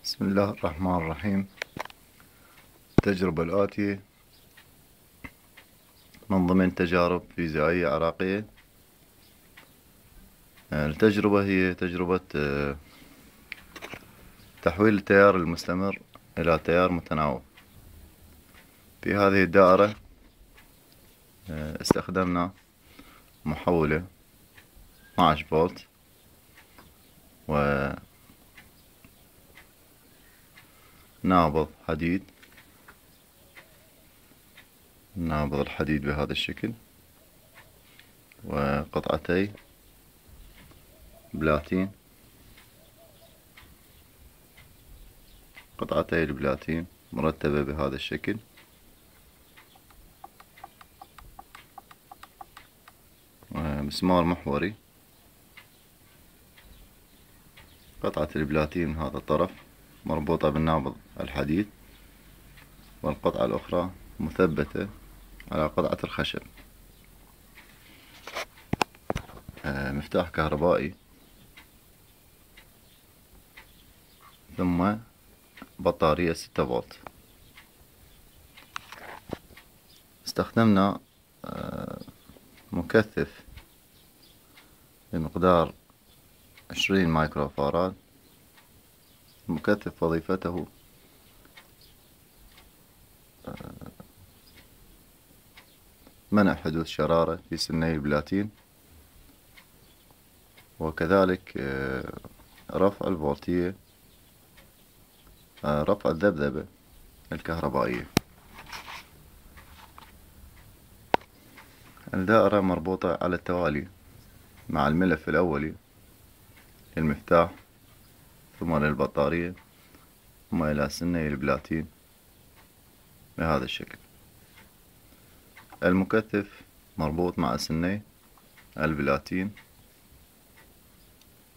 بسم الله الرحمن الرحيم. التجربة الآتية من ضمن تجارب فيزيائية عراقية. التجربة هي تجربة تحويل التيار المستمر إلى تيار متناوب. في هذه الدائرة استخدمنا محولة 12 فولت ونابض حديد. نابض الحديد بهذا الشكل، وقطعتي بلاتين. قطعتي البلاتين مرتبة بهذا الشكل، ومسمار محوري. قطعة البلاتين من هذا الطرف مربوطة بالنابض الحديد، والقطعة الأخرى مثبتة على قطعة الخشب. مفتاح كهربائي، ثم بطارية 6 فولت. استخدمنا مكثف بمقدار 20 مايكرو فاراد. المكثف وظيفته منع حدوث شرارة في سني البلاتين، وكذلك رفع الفولتية، رفع الذبذبة الكهربائية. الدائرة مربوطة على التوالي مع الملف الأولي للمفتاح، ثم للبطارية، ثم إلى سني البلاتين بهذا الشكل. المكثف مربوط مع سني البلاتين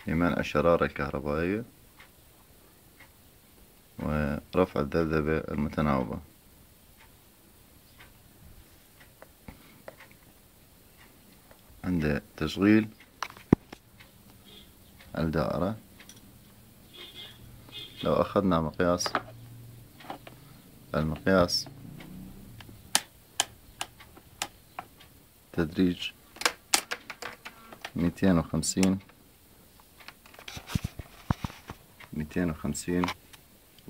لمنع الشرارة الكهربائية ورفع الذبذبة المتناوبة. عند تشغيل الدائرة، لو أخذنا المقياس تدريج 250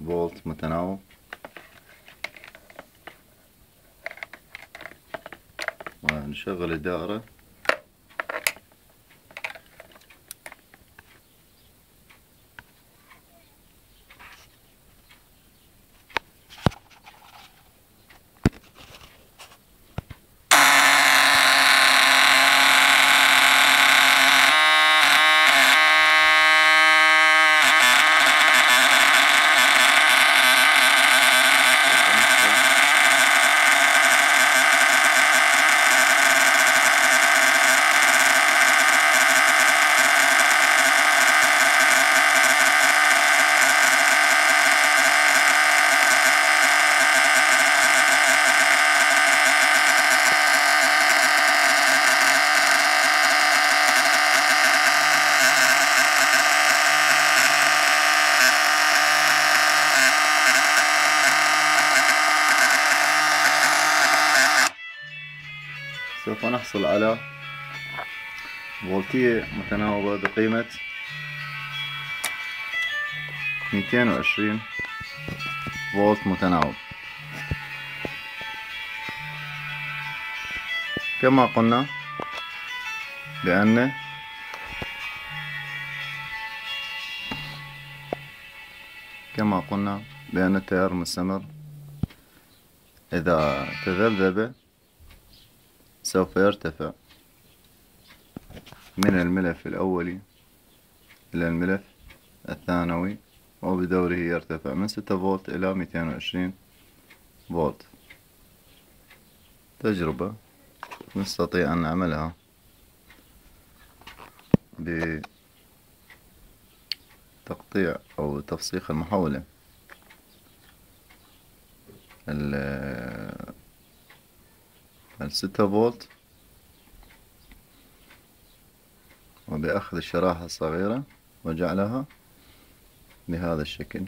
فولت متناوب، ونشغل الدائرة. سوف نحصل على فولتية متناوبة بقيمة 220 فولت متناوب. كما قلنا بأن التيار المستمر إذا تذبذب سوف يرتفع من الملف الأولي إلى الملف الثانوي، وبدوره يرتفع من 6 فولت إلى 220 فولت. تجربة نستطيع أن نعملها بتقطيع أو تفسيخ المحولة. ال6 فولت، وبأخذ الشرايح الصغيرة وجعلها بهذا الشكل.